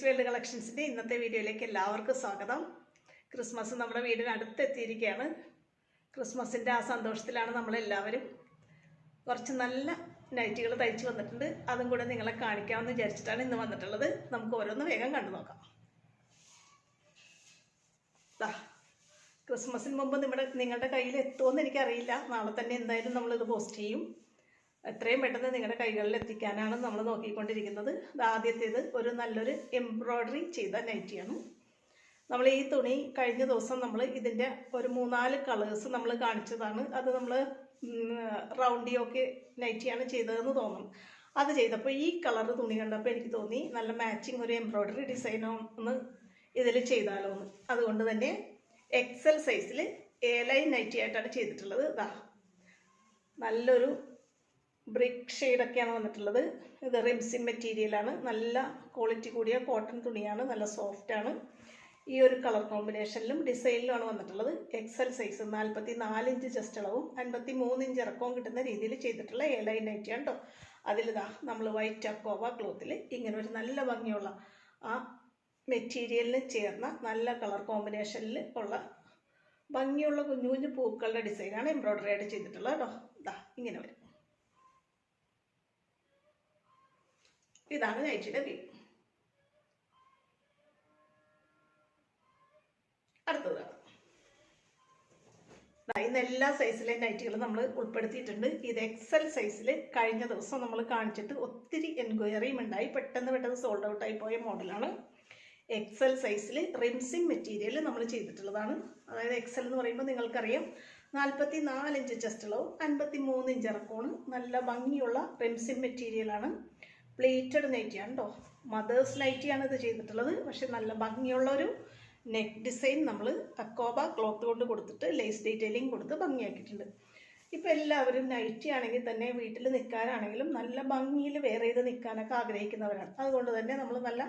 Kids world കളക്ഷൻസിൻ്റെ ഇന്നത്തെ വീഡിയോയിലേക്ക് എല്ലാവർക്കും സ്വാഗതം. ക്രിസ്മസ് നമ്മുടെ വീടിനടുത്തെത്തിയിരിക്കുകയാണ്. ക്രിസ്മസിൻ്റെ ആ സന്തോഷത്തിലാണ് നമ്മളെല്ലാവരും. കുറച്ച് നല്ല നൈറ്റികൾ തയ്ച്ച് വന്നിട്ടുണ്ട്. അതും കൂടെ നിങ്ങളെ കാണിക്കാമെന്ന് വിചാരിച്ചിട്ടാണ് ഇന്ന് വന്നിട്ടുള്ളത്. നമുക്ക് ഓരോന്ന് വേഗം കണ്ടു നോക്കാം. ക്രിസ്മസിന് മുമ്പ് നിങ്ങളുടെ കയ്യിൽ എത്തുമെന്ന് എനിക്കറിയില്ല. നാളെ തന്നെ എന്തായാലും നമ്മളിത് പോസ്റ്റ് ചെയ്യും. എത്രയും പെട്ടെന്ന് നിങ്ങളുടെ കൈകളിൽ എത്തിക്കാനാണ് നമ്മൾ നോക്കിക്കൊണ്ടിരിക്കുന്നത്. ആദ്യത്തേത് ഒരു നല്ലൊരു എംബ്രോയ്ഡറി ചെയ്ത നൈറ്റിയാണ്. നമ്മൾ ഈ തുണി കഴിഞ്ഞ ദിവസം നമ്മൾ ഇതിൻ്റെ ഒരു 3-4 കളേഴ്സ് നമ്മൾ കാണിച്ചതാണ്. അത് നമ്മൾ റൗണ്ടിയൊക്കെ നൈറ്റിയാണ് ചെയ്തതെന്ന് തോന്നുന്നു. അത് ചെയ്തപ്പോൾ ഈ കളർ തുണി കണ്ടപ്പോൾ എനിക്ക് തോന്നി നല്ല മാച്ചിങ് ഒരു എംബ്രോയ്ഡറി ഡിസൈനോ ഒന്ന് ഇതിൽ ചെയ്താലോ എന്ന്. അതുകൊണ്ട് തന്നെ എക്സൽ സൈസിൽ A-ലൈൻ നൈറ്റി ആയിട്ടാണ് ചെയ്തിട്ടുള്ളത്. നല്ലൊരു ബ്രിക്ക് ഷെയ്ഡൊക്കെയാണ് വന്നിട്ടുള്ളത്. ഇത് റിംസിൻ മെറ്റീരിയലാണ്. നല്ല ക്വാളിറ്റി കൂടിയ കോട്ടൺ തുണിയാണ്. നല്ല സോഫ്റ്റാണ്. ഈ ഒരു കളർ കോമ്പിനേഷനിലും ഡിസൈനിലുമാണ് വന്നിട്ടുള്ളത്. എക്സൽ സൈസ് 44 ഇഞ്ച് ചെസ്റ്റ് അളവും 53 ഇഞ്ച് ഇറക്കവും കിട്ടുന്ന രീതിയിൽ ചെയ്തിട്ടുള്ള A-ലൈൻ നൈറ്റിയാണ് കേട്ടോ. അതിലിതാ നമ്മൾ വൈറ്റ് അക്കോവ ക്ലോത്തിൽ ഇങ്ങനെ ഒരു നല്ല ഭംഗിയുള്ള ആ മെറ്റീരിയലിന് ചേർന്ന നല്ല കളർ കോമ്പിനേഷനിൽ ഉള്ള ഭംഗിയുള്ള കുഞ്ഞു കുഞ്ഞു പൂക്കളുടെ ഡിസൈനാണ് എംബ്രോയ്ഡറി ആയിട്ട് ചെയ്തിട്ടുള്ളത് കേട്ടോ. ഇങ്ങനെ വരും. ഇതാണ് നൈറ്റിയുടെ വ്യൂ. അടുത്തത് ഇന്ന് എല്ലാ സൈസിലെ നൈറ്റികളും നമ്മൾ ഉൾപ്പെടുത്തിയിട്ടുണ്ട്. ഇത് എക്സൽ സൈസിൽ കഴിഞ്ഞ ദിവസം നമ്മൾ കാണിച്ചിട്ട് ഒത്തിരി എൻക്വയറിയും ഉണ്ടായി. പെട്ടെന്ന് സോൾഡ് ഔട്ട് ആയി പോയ മോഡലാണ്. എക്സൽ സൈസിൽ റിംസിൻ മെറ്റീരിയൽ നമ്മൾ ചെയ്തിട്ടുള്ളതാണ്. അതായത് എക്സൽ എന്ന് പറയുമ്പോൾ നിങ്ങൾക്കറിയാം 44 ഇഞ്ച് ചെസ്റ്റ് അളവും 53 ഇഞ്ച് ഇറക്കമാണ്. നല്ല ഭംഗിയുള്ള റിംസിൻ മെറ്റീരിയലാണ്. പ്ലേറ്റഡ് നൈറ്റിയാണ് കേട്ടോ. മദേഴ്സ് നൈറ്റിയാണ് ഇത് ചെയ്തിട്ടുള്ളത്. പക്ഷെ നല്ല ഭംഗിയുള്ള ഒരു നെക്ക് ഡിസൈൻ നമ്മൾ അക്കോബ ക്ലോത്ത് കൊണ്ട് കൊടുത്തിട്ട് ലേസ് ഡീറ്റെയിലിംഗ് കൊടുത്ത് ഭംഗിയാക്കിയിട്ടുണ്ട്. ഇപ്പം എല്ലാവരും നൈറ്റി ആണെങ്കിൽ തന്നെ വീട്ടിൽ നിൽക്കാനാണെങ്കിലും നല്ല ഭംഗിയിൽ വെയർ ചെയ്ത് നിൽക്കാനൊക്കെ ആഗ്രഹിക്കുന്നവരാണ്. അതുകൊണ്ട് തന്നെ നമ്മൾ നല്ല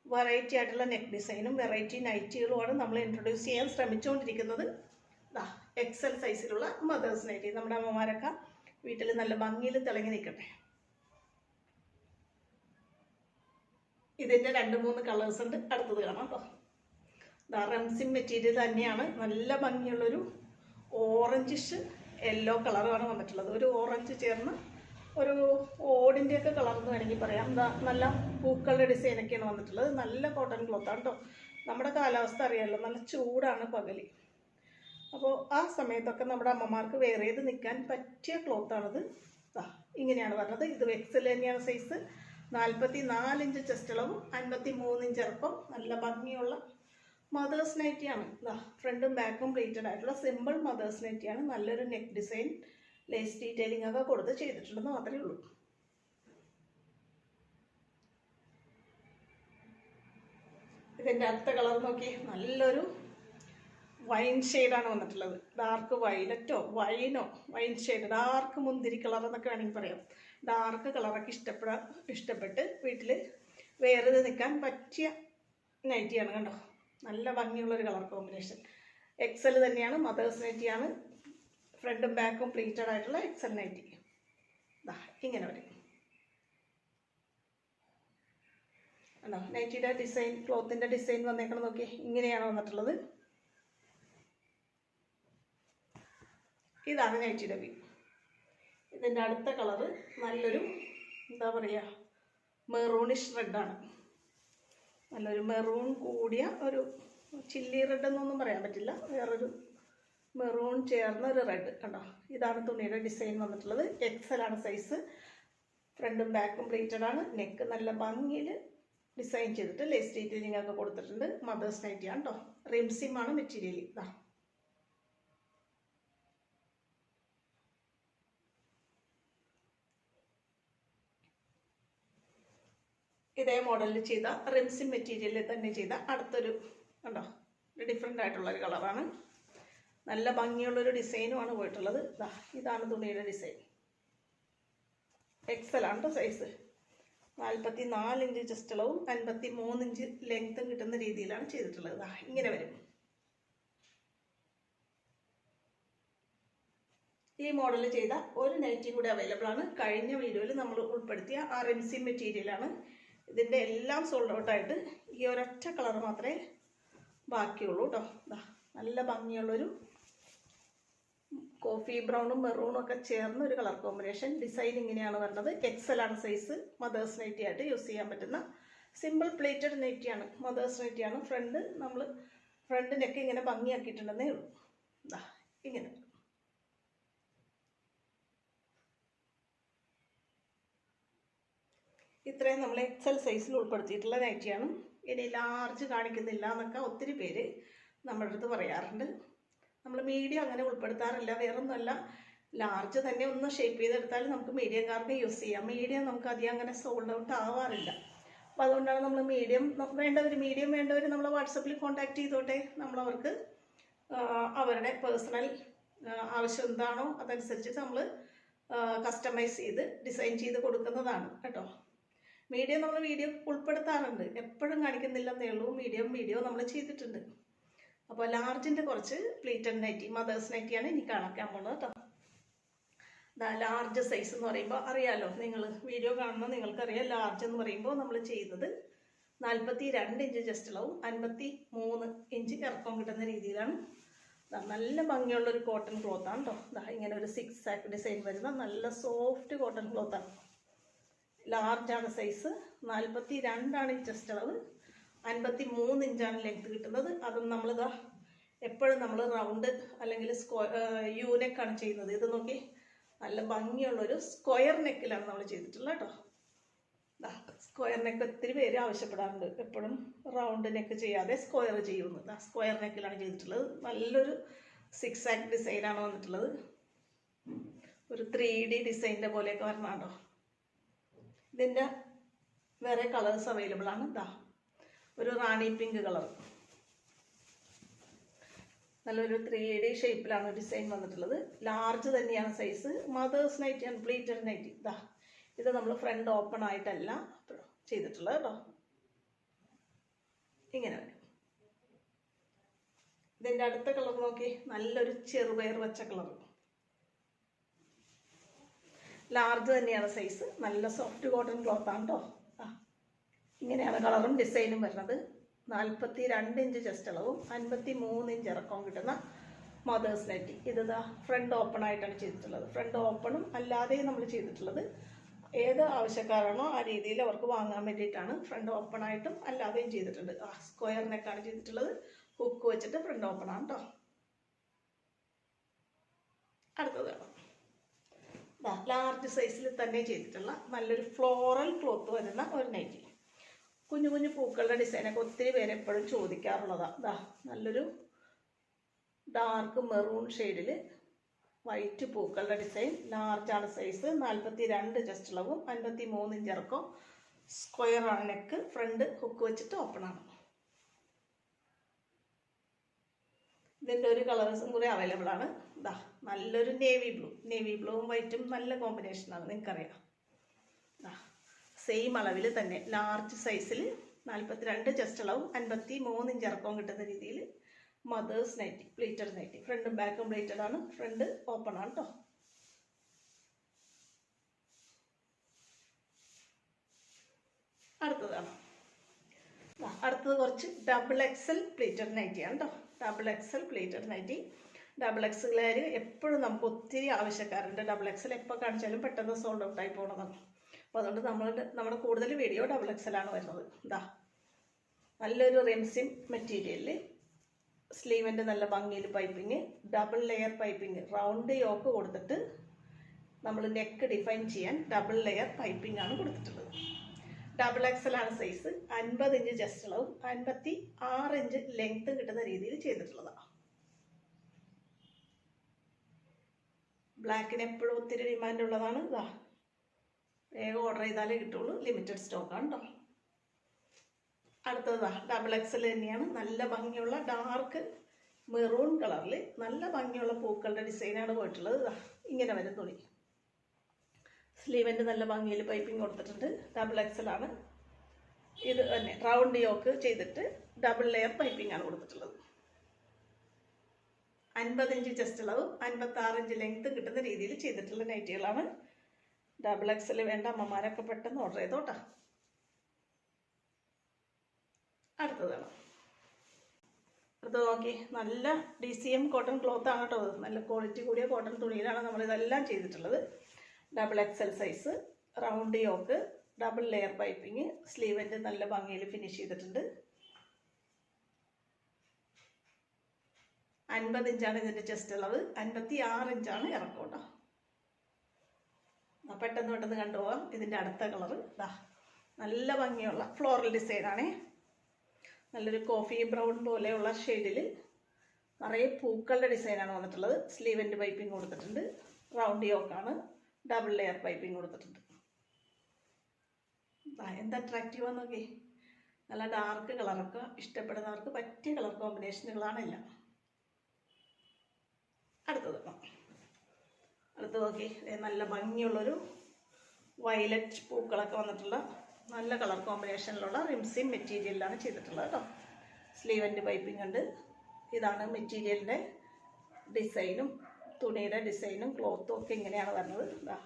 വെറൈറ്റി ആയിട്ടുള്ള നെക്ക് ഡിസൈനും വെറൈറ്റി നൈറ്റികളുമാണ് നമ്മൾ ഇൻട്രൊഡ്യൂസ് ചെയ്യാൻ ശ്രമിച്ചുകൊണ്ടിരിക്കുന്നത്. എക്സൽ സൈസിലുള്ള മദേഴ്സ് നൈറ്റി. നമ്മുടെ അമ്മമാരൊക്കെ വീട്ടിൽ നല്ല ഭംഗിയിൽ തിളങ്ങി നിൽക്കട്ടെ. ഇതിൻ്റെ 2-3 കളേഴ്സ് ഉണ്ട്. അടുത്തത് കാണാം കേട്ടോ. റംസിൻ മെറ്റീരിയൽ തന്നെയാണ്. നല്ല ഭംഗിയുള്ളൊരു ഓറഞ്ചിഷ് യെല്ലോ കളറുമാണ് വന്നിട്ടുള്ളത്. ഒരു ഓറഞ്ച് ചേർന്ന് ഒരു ഓടിൻ്റെയൊക്കെ കളർ എന്ന് വേണമെങ്കിൽ പറയാം. നല്ല പൂക്കളുടെ ഡിസൈനൊക്കെയാണ് വന്നിട്ടുള്ളത്. നല്ല കോട്ടൺ ക്ലോത്താണ് കേട്ടോ. നമ്മുടെ കാലാവസ്ഥ അറിയാമല്ലോ, നല്ല ചൂടാണ് പകല്. അപ്പോൾ ആ സമയത്തൊക്കെ നമ്മുടെ അമ്മമാർക്ക് വെയർ ചെയ്ത് നിൽക്കാൻ പറ്റിയ ക്ലോത്താണിത്. ഇങ്ങനെയാണ് പറഞ്ഞത്. ഇത് എക്സൽ തന്നെയാണ് സൈസ്. 44 ഇഞ്ച് ചെസ്റ്റ് അളവും 53 ഇഞ്ച് ഇറക്കം. നല്ല ഭംഗിയുള്ള മദേഴ്സ് നൈറ്റിയാണ്. ഫ്രണ്ടും ബാക്കും പ്ലേറ്റഡ് ആയിട്ടുള്ള സിമ്പിൾ മദേഴ്സ് നൈറ്റിയാണ്. നല്ലൊരു നെക്ക് ഡിസൈൻ ലേസ് ഡീറ്റെയിലിംഗ് ഒക്കെ കൊടുത്ത് ചെയ്തിട്ടുണ്ടെന്ന് മാത്രമേ ഉള്ളൂ. ഇതിൻ്റെ അടുത്ത കളർ നോക്കി. നല്ലൊരു വൈൻ ഷെയ്ഡാണ് വന്നിട്ടുള്ളത്. ഡാർക്ക് വയലറ്റോ വൈനോ വൈൻ ഷെയ്ഡ്, ഡാർക്ക് മുന്തിരി കളർ എന്നൊക്കെ വേണമെങ്കിൽ പറയാം. ഡാർക്ക് കളറൊക്കെ ഇഷ്ടപ്പെട്ട് വീട്ടിൽ വെയർ ചെയ്ത് നിൽക്കാൻ പറ്റിയ നൈറ്റിയാണ് കണ്ടോ. നല്ല ഭംഗിയുള്ളൊരു കളർ കോമ്പിനേഷൻ. എക്സൽ തന്നെയാണ്. മദേഴ്സ് നൈറ്റിയാണ്. ഫ്രണ്ടും ബാക്കും പ്ലീറ്റഡ് ആയിട്ടുള്ള എക്സൽ നൈറ്റി. ഇങ്ങനെ വരും കണ്ടോ. നൈറ്റിയുടെ ഡിസൈൻ, ക്ലോത്തിൻ്റെ ഡിസൈൻ വന്നേക്കണം നോക്കി. ഇങ്ങനെയാണ് വന്നിട്ടുള്ളത്. ഇതാണ് നൈറ്റിയുടെ വ്യൂ. ഇതിൻ്റെ അടുത്ത കളറ് നല്ലൊരു എന്താ പറയുക, മെറൂണിഷ് റെഡാണ്. നല്ലൊരു മെറൂൺ കൂടിയ ഒരു ചില്ലി റെഡ് എന്നൊന്നും പറയാൻ പറ്റില്ല. വേറൊരു മെറൂൺ ചേർന്ന ഒരു റെഡ് കണ്ടോ. ഇതാണ് തുണിയുടെ ഡിസൈൻ വന്നിട്ടുള്ളത്. എക്സലാണ് സൈസ്. ഫ്രണ്ടും ബാക്കും പ്ലേറ്റഡ് ആണ്. നെക്ക് നല്ല ഭംഗിയിൽ ഡിസൈൻ ചെയ്തിട്ട് ലേസ് ഡീറ്റെയിലിംഗ് ഒക്കെ കൊടുത്തിട്ടുണ്ട്. മദേഴ്സ് നൈറ്റിയാണ് കേട്ടോ. റിംസിമാണ് മെറ്റീരിയൽ. ഇതേ മോഡലിൽ ചെയ്ത റിംസിൻ മെറ്റീരിയലിൽ തന്നെ ചെയ്ത അടുത്തൊരു കണ്ടോ, ഡിഫറെൻ്റ് ആയിട്ടുള്ളൊരു കളറാണ്. നല്ല ഭംഗിയുള്ളൊരു ഡിസൈനുമാണ് പോയിട്ടുള്ളത്. ഇതാണ് തുണിയുടെ ഡിസൈൻ. എക്സലാണ് കേട്ടോ സൈസ്. 44 ഇഞ്ച് ചെസ്റ്റ് അളവും 53 ഇഞ്ച് ലെങ്ത്തും കിട്ടുന്ന രീതിയിലാണ് ചെയ്തിട്ടുള്ളത്. ഇങ്ങനെ വരും. ഈ മോഡൽ ചെയ്ത ഒരു നൈറ്റി കൂടി അവൈലബിൾ ആണ്. കഴിഞ്ഞ വീഡിയോയിൽ നമ്മൾ ഉൾപ്പെടുത്തിയ ആ റിംസിൻ മെറ്റീരിയലാണ്. ഇതിൻ്റെ എല്ലാം സോൾഡ് ഔട്ടായിട്ട് ഈ ഒരൊറ്റ കളർ മാത്രമേ ബാക്കിയുള്ളൂ കേട്ടോ. നല്ല ഭംഗിയുള്ളൊരു കോഫി ബ്രൗണും മെറൂണും ഒക്കെ ചേർന്ന ഒരു കളർ കോമ്പിനേഷൻ. ഡിസൈൻ ഇങ്ങനെയാണ് വരുന്നത്. എക്സൽ ആണ് സൈസ്. മദേഴ്സ് നൈറ്റി ആയിട്ട് യൂസ് ചെയ്യാൻ പറ്റുന്ന സിമ്പിൾ പ്ലേറ്റഡ് നൈറ്റിയാണ്. മദേഴ്സ് നൈറ്റിയാണ്. ഫ്രണ്ട് നെക്ക് ഇങ്ങനെ ഭംഗിയാക്കിയിട്ടുണ്ടെന്നേ ഉള്ളൂ. ഇങ്ങനെ ഇത്രയും നമ്മൾ എക്സൽ സൈസിൽ ഉൾപ്പെടുത്തിയിട്ടുള്ള നൈറ്റിയാണ്. ഇനി ലാർജ് കാണിക്കുന്നില്ല എന്നൊക്കെ ഒത്തിരി പേര് നമ്മുടെ അടുത്ത് പറയാറുണ്ട്. നമ്മൾ മീഡിയം അങ്ങനെ ഉൾപ്പെടുത്താറില്ല. വേറൊന്നുമല്ല, ലാർജ് തന്നെ ഒന്ന് ഷേപ്പ് ചെയ്തെടുത്താൽ നമുക്ക് മീഡിയംകാർക്ക് യൂസ് ചെയ്യാം. മീഡിയം നമുക്ക് അധികം അങ്ങനെ സോൾഡ് ഔട്ട് ആവാറില്ല. അപ്പോൾ അതുകൊണ്ടാണ് നമ്മൾ മീഡിയം വേണ്ടവർ നമ്മളെ വാട്സപ്പിൽ കോൺടാക്ട് ചെയ്തോട്ടെ. നമ്മളവർക്ക് അവരുടെ പേഴ്സണൽ ആവശ്യം എന്താണോ അതനുസരിച്ചിട്ട് നമ്മൾ കസ്റ്റമൈസ് ചെയ്ത് ഡിസൈൻ ചെയ്ത് കൊടുക്കുന്നതാണ് കേട്ടോ. മീഡിയം നമ്മൾ വീഡിയോ ഉൾപ്പെടുത്താറുണ്ട്, എപ്പോഴും കാണിക്കുന്നില്ലെന്നേ ഉള്ളൂ. വീഡിയോ നമ്മൾ ചെയ്തിട്ടുണ്ട്. അപ്പോൾ ലാർജിൻ്റെ കുറച്ച് പ്ലേറ്റഡ് നൈറ്റി, മദേഴ്സ് നൈറ്റിയാണ് ഇനി കാണിക്കാൻ പോകുന്നത് കേട്ടോ. ലാർജ് സൈസ് എന്ന് പറയുമ്പോൾ അറിയാലോ, നിങ്ങൾ വീഡിയോ കാണുമ്പോൾ നിങ്ങൾക്കറിയാം. ലാർജ് എന്ന് പറയുമ്പോൾ നമ്മൾ ചെയ്യുന്നത് 42 ഇഞ്ച് ചെസ്റ്റ് അളവും 53 ഇഞ്ച് ഇറക്കം കിട്ടുന്ന രീതിയിലാണ്. നല്ല ഭംഗിയുള്ളൊരു കോട്ടൺ ക്ലോത്താണ് കേട്ടോ. ഇങ്ങനെ ഒരു 6 ആക്ക് ഡിസൈൻ വരുന്ന നല്ല സോഫ്റ്റ് കോട്ടൺ ക്ലോത്താണ്. ലാർജാണ് സൈസ്. 42 ഈ ചെസ്റ്റ് അളവ്, 53 ഇഞ്ചാണ് ലെങ്ത് കിട്ടുന്നത്. അതും നമ്മളിതാ എപ്പോഴും നമ്മൾ റൗണ്ട് അല്ലെങ്കിൽ യൂനെക്കാണ് ചെയ്യുന്നത്. ഇത് നോക്കി, നല്ല ഭംഗിയുള്ളൊരു സ്ക്വയർ നെക്കിലാണ് നമ്മൾ ചെയ്തിട്ടുള്ളത് കേട്ടോ. സ്ക്വയർ നെക്ക് ഒത്തിരി പേര് ആവശ്യപ്പെടാറുണ്ട്. എപ്പോഴും റൗണ്ട് നെക്ക് ചെയ്യാതെ സ്ക്വയർ ചെയ്യുന്നത്. സ്ക്വയർ നെക്കിലാണ് ചെയ്തിട്ടുള്ളത്. നല്ലൊരു 6 ആക്ക് ഡിസൈനാണ് വന്നിട്ടുള്ളത്. ഒരു 3D ഡിസൈനിൻ്റെ പോലെയൊക്കെ വരണോ. ഇതിൻ്റെ വേറെ കളേഴ്സ് അവൈലബിൾ ആണ്. ഒരു റാണി പിങ്ക് കളർ, നല്ലൊരു 3D ഷേപ്പിലാണ് ഡിസൈൻ വന്നിട്ടുള്ളത്. ലാർജ് തന്നെയാണ് സൈസ്. മദേഴ്സ് നൈറ്റി ആണ്, പ്ലേറ്റഡ് നൈറ്റി. ഇത് നമ്മൾ ഫ്രണ്ട് ഓപ്പൺ ആയിട്ടല്ല ചെയ്തിട്ടുള്ളത് കേട്ടോ. ഇങ്ങനെ വരും. ഇതിൻ്റെ അടുത്ത കളർ നോക്കി, നല്ലൊരു ചെറുപയർ വെച്ച കളർ. ലാർജ് തന്നെയാണ് സൈസ്. നല്ല സോഫ്റ്റ് കോട്ടൺ ക്ലോത്ത് ആണ് കേട്ടോ. ഇങ്ങനെയാണ് കളറും ഡിസൈനും വരുന്നത്. 42 ഇഞ്ച് ചെസ്റ്റ് അളവും 53 ഇഞ്ച് ഇറക്കവും കിട്ടുന്ന മദേഴ്സ് നൈറ്റി. ഇത് ഫ്രണ്ട് ഓപ്പൺ ആയിട്ടാണ് ചെയ്തിട്ടുള്ളത്. ഫ്രണ്ട് ഓപ്പണും അല്ലാതെയും നമ്മൾ ചെയ്തിട്ടുള്ളത്. ഏത് ആവശ്യക്കാരാണോ ആ രീതിയിൽ അവർക്ക് വാങ്ങാൻ വേണ്ടിയിട്ടാണ് ഫ്രണ്ട് ഓപ്പൺ ആയിട്ടും അല്ലാതെയും ചെയ്തിട്ടുണ്ട്. സ്ക്വയർ നെക്കാണ് ചെയ്തിട്ടുള്ളത്. ഹുക്ക് വെച്ചിട്ട് ഫ്രണ്ട് ഓപ്പൺ ആണ് കേട്ടോ. അടുത്തത് കാണാം. ലാർജ് സൈസിൽ തന്നെ ചെയ്തിട്ടുള്ള നല്ലൊരു ഫ്ലോറൽ ക്ലോത്ത് വരുന്ന ഒരു നൈറ്റി. കുഞ്ഞു കുഞ്ഞു പൂക്കളുടെ ഡിസൈനൊക്കെ ഒത്തിരി പേര് എപ്പോഴും ചോദിക്കാറുള്ളതാണ്. നല്ലൊരു ഡാർക്ക് മെറൂൺ ഷെയ്ഡിൽ വൈറ്റ് പൂക്കളുടെ ഡിസൈൻ. ലാർജാണ് സൈസ്. 42 ചെസ്റ്റ് അളവും 53 ഇഞ്ച് ഇറക്കം. സ്ക്വയർ ആണ് നെക്ക്. ഫ്രണ്ട് ഹുക്ക് വെച്ചിട്ട് ഓപ്പൺ ആണ്. ഇതിൻ്റെ ഒരു കളേഴ്സും കൂടി അവൈലബിൾ ആണ്. നല്ലൊരു നേവി ബ്ലൂവും വൈറ്റും നല്ല കോമ്പിനേഷനാണ്, നിങ്ങൾക്കറിയാം. സെയിം അളവിൽ തന്നെ ലാർജ് സൈസിൽ 42 ചെസ്റ്റ് അളവും 53 ഇഞ്ച് ഇറക്കവും കിട്ടുന്ന രീതിയിൽ മദേഴ്സ് നൈറ്റി, പ്ലേറ്റഡ് നൈറ്റി. ഫ്രണ്ടും ബാക്കും പ്ലേറ്റഡ് ആണ്. ഫ്രണ്ട് ഓപ്പൺ ആണ് കേട്ടോ. അടുത്തത് കുറച്ച് ഡബിൾ എക്സൽ പ്ലേറ്റഡ് നൈറ്റിയാണ് കേട്ടോ. Double XL pleated nighty. Double എക്സലുകാർ എപ്പോഴും നമുക്ക് ഒത്തിരി ആവശ്യക്കാരുണ്ട്. ഡബിൾ എക്സൽ എപ്പോൾ കാണിച്ചാലും പെട്ടെന്ന് സോൾഡ് ഔട്ട് ആയി പോകണമെന്നാണ്. അപ്പോൾ അതുകൊണ്ട് നമ്മുടെ കൂടുതൽ വീഡിയോ ഡബിൾ എക്സലാണ് വരുന്നത്. നല്ലൊരു റെംസിം മെറ്റീരിയലിൽ സ്ലീവിൻ്റെ നല്ല ഭംഗിയിൽ piping, double layer piping, round yoke കൊടുത്തിട്ട് നമ്മൾ നെക്ക് ഡിഫൈൻ ചെയ്യാൻ ഡബിൾ ലെയർ പൈപ്പിംഗ് ആണ് കൊടുത്തിട്ടുള്ളത്. ഡബിൾ എക്സലാണ് സൈസ്. 50 ഇഞ്ച് ചെസ്റ്റ് അളവും 56 ഇഞ്ച് ലെങ്ത് കിട്ടുന്ന രീതിയിൽ ചെയ്തിട്ടുള്ളതാണ്. ബ്ലാക്കിന് എപ്പോഴും ഒത്തിരി ഡിമാൻഡ് ഉള്ളതാണ്. വേഗം ഓർഡർ ചെയ്താലേ കിട്ടുള്ളൂ. ലിമിറ്റഡ് സ്റ്റോക്കാണ് കേട്ടോ. അടുത്തത് ഡബിൾ എക്സൽ തന്നെയാണ്. നല്ല ഭംഗിയുള്ള ഡാർക്ക് മെറൂൺ കളറിൽ നല്ല ഭംഗിയുള്ള പൂക്കളുടെ ഡിസൈനാണ് പോയിട്ടുള്ളത്. ഇങ്ങനെ വരും തുണി. സ്ലീവിൻ്റെ നല്ല ഭംഗിയിൽ പൈപ്പിംഗ് കൊടുത്തിട്ടുണ്ട്. ഡബിൾ എക്സലാണ്. ഇത് തന്നെ റൗണ്ട് യോക്ക് ചെയ്തിട്ട് ഡബിൾ ലെയർ പൈപ്പിംഗ് ആണ് കൊടുത്തിട്ടുള്ളത്. 50 ഇഞ്ച് ചെസ്റ്റ് അളവും 56 ഇഞ്ച് ലെങ്ത് കിട്ടുന്ന രീതിയിൽ ചെയ്തിട്ടുള്ള നൈറ്റികളാണ്. ഡബിൾ എക്സൽ വേണ്ട അമ്മമാരൊക്കെ പെട്ടെന്ന് ഓർഡർ ചെയ്തോട്ടാ. അടുത്തതാണ്. അടുത്തത് നോക്കി, നല്ല DCM കോട്ടൺ ക്ലോത്ത് ആണ് കേട്ടോ. നല്ല ക്വാളിറ്റി കൂടിയ കോട്ടൺ തുണിയിലാണ് നമ്മളിതെല്ലാം ചെയ്തിട്ടുള്ളത്. XXL size, round yoke, double layer piping, സ്ലീവിൻ്റെ നല്ല ഭംഗിയിൽ ഫിനിഷ് ചെയ്തിട്ടുണ്ട്. 50 ഇഞ്ചാണ് ഇതിൻ്റെ ചെസ്റ്റ് അളവ്, 56 ഇഞ്ചാണ് ഇറക്കം കേട്ടോ. പെട്ടെന്ന് കണ്ടുപോകാം. ഇതിൻ്റെ അടുത്ത കളറ് ഇതാ, നല്ല ഭംഗിയുള്ള ഫ്ലോറൽ ഡിസൈനാണേ. നല്ലൊരു കോഫി ബ്രൗൺ പോലെയുള്ള ഷെയ്ഡിൽ നിറയെ പൂക്കളുടെ ഡിസൈനാണ് വന്നിട്ടുള്ളത്. സ്ലീവിൻ്റെ പൈപ്പിംഗ് കൊടുത്തിട്ടുണ്ട്. റൗണ്ട് യോക്കാണ്, ഡബിൾ ലെയർ പൈപ്പിംഗ് കൊടുത്തിട്ടുണ്ട്. എന്ത് അട്രാക്റ്റീവാന്ന് നോക്കി. നല്ല ഡാർക്ക് കളറൊക്കെ ഇഷ്ടപ്പെടുന്നവർക്ക് പറ്റിയ കളർ കോമ്പിനേഷനുകളാണ് എല്ലാം. അടുത്തത് നോക്കി, നല്ല ഭംഗിയുള്ളൊരു വയലറ്റ് പൂക്കളൊക്കെ വന്നിട്ടുള്ള നല്ല കളർ കോമ്പിനേഷനിലുള്ള റിംസിൻ മെറ്റീരിയലിലാണ് ചെയ്തിട്ടുള്ളത് കേട്ടോ. സ്ലീവിൻ്റെ പൈപ്പിംഗ് ഉണ്ട്. ഇതാണ് മെറ്റീരിയലിൻ്റെ ഡിസൈനും തുണിയുടെ ഡിസൈനും ക്ലോത്തും ഒക്കെ ഇങ്ങനെയാണ് വരുന്നത്.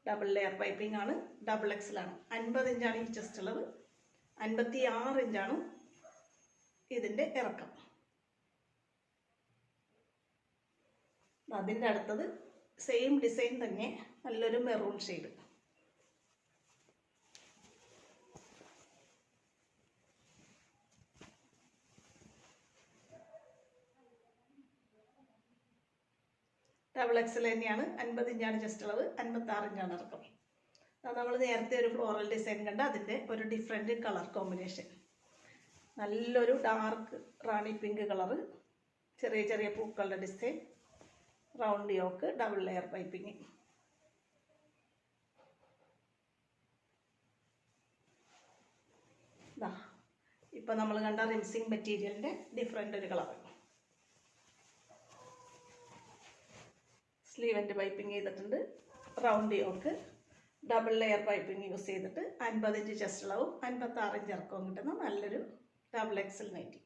ഡബിൾ ലെയർ പൈപ്പിംഗ് ആണ്, XXL ആണ്. 50 ഇഞ്ചാണ് ഈ ചെസ്റ്റ് ഉള്ളത്, 56 ഇഞ്ചാണ് ഇതിൻ്റെ ഇറക്കം. അതിൻ്റെ അടുത്തത് സെയിം ഡിസൈൻ തന്നെ, നല്ലൊരു മെറൂൺ ഷെയ്ഡ്. XXL തന്നെയാണ്. 50 ഇഞ്ചാണ് ചെസ്റ്റ് അളവ്, 56 ഇഞ്ചാണ് ഇറക്കം. നമ്മൾ നേരത്തെ ഒരു ഫ്ലോറൽ ഡിസൈൻ കണ്ട അതിൻ്റെ ഒരു ഡിഫറെൻറ്റ് കളർ കോമ്പിനേഷൻ. നല്ലൊരു ഡാർക്ക് റാണി പിങ്ക് കളറ്, ചെറിയ പൂക്കളുടെ design, round yoke, double layer piping. ഇപ്പം നമ്മൾ കണ്ട റിംസിങ് മെറ്റീരിയലിൻ്റെ ഡിഫറെൻ്റ് ഒരു കളർ. സ്ലീവിൻ്റെ പൈപ്പിംഗ് ചെയ്തിട്ടുണ്ട്. Round yoke, double layer piping use ചെയ്തിട്ട് 50 ഇഞ്ച് ചെസ്റ്റ് അളവും 56 ഇഞ്ച് ഇറക്കവും കിട്ടുന്ന നല്ലൊരു XXL നൈറ്റി.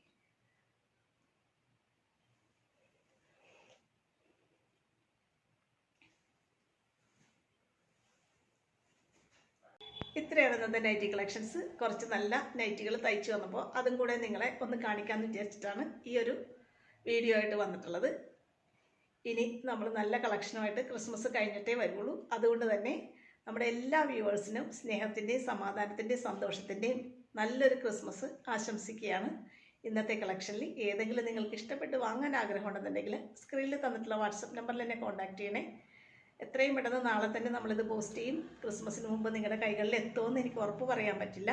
ഇത്രയാണ് ഇന്നത്തെ നൈറ്റി കളക്ഷൻസ്. കുറച്ച് നല്ല നൈറ്റികൾ തയ്ച്ചു വന്നപ്പോൾ അതും കൂടെ നിങ്ങളെ ഒന്ന് കാണിക്കാമെന്ന് വിചാരിച്ചിട്ടാണ് ഈ ഒരു വീഡിയോ ആയിട്ട് വന്നിട്ടുള്ളത്. ഇനി നമ്മൾ നല്ല കളക്ഷനുമായിട്ട് ക്രിസ്മസ് കഴിഞ്ഞിട്ടേ വരുള്ളൂ. അതുകൊണ്ട് തന്നെ നമ്മുടെ എല്ലാ വ്യൂവേഴ്സിനും സ്നേഹത്തിൻ്റെയും സമാധാനത്തിൻ്റെയും സന്തോഷത്തിൻ്റെയും നല്ലൊരു ക്രിസ്മസ് ആശംസിക്കുകയാണ്. ഇന്നത്തെ കളക്ഷനിൽ ഏതെങ്കിലും നിങ്ങൾക്ക് ഇഷ്ടപ്പെട്ട് വാങ്ങാൻ ആഗ്രഹമുണ്ടെന്നുണ്ടെങ്കിൽ സ്ക്രീനിൽ തന്നിട്ടുള്ള വാട്സപ്പ് നമ്പറിൽ എന്നെ കോൺടാക്റ്റ് ചെയ്യണേ. എത്രയും പെട്ടെന്ന് നാളെ തന്നെ നമ്മളിത് പോസ്റ്റ് ചെയ്യും. ക്രിസ്മസിന് മുമ്പ് നിങ്ങളുടെ കൈകളിൽ എത്തുമെന്ന് എനിക്ക് ഉറപ്പ് പറയാൻ പറ്റില്ല.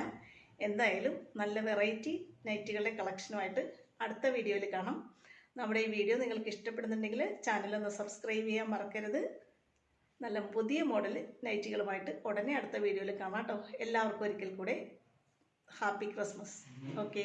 എന്തായാലും നല്ല വെറൈറ്റി നൈറ്റികളുടെ കളക്ഷനുമായിട്ട് അടുത്ത വീഡിയോയിൽ കാണാം. നമ്മുടെ ഈ വീഡിയോ നിങ്ങൾക്ക് ഇഷ്ടപ്പെടുന്നുണ്ടെങ്കിൽ ചാനലൊന്ന് സബ്സ്ക്രൈബ് ചെയ്യാൻ മറക്കരുത്. നല്ല പുതിയ മോഡൽ നൈറ്റികളുമായിട്ട് ഉടനെ അടുത്ത വീഡിയോയിൽ കാണാം കേട്ടോ. എല്ലാവർക്കും ഒരിക്കൽ കൂടെ ഹാപ്പി ക്രിസ്മസ്. ഓക്കെ.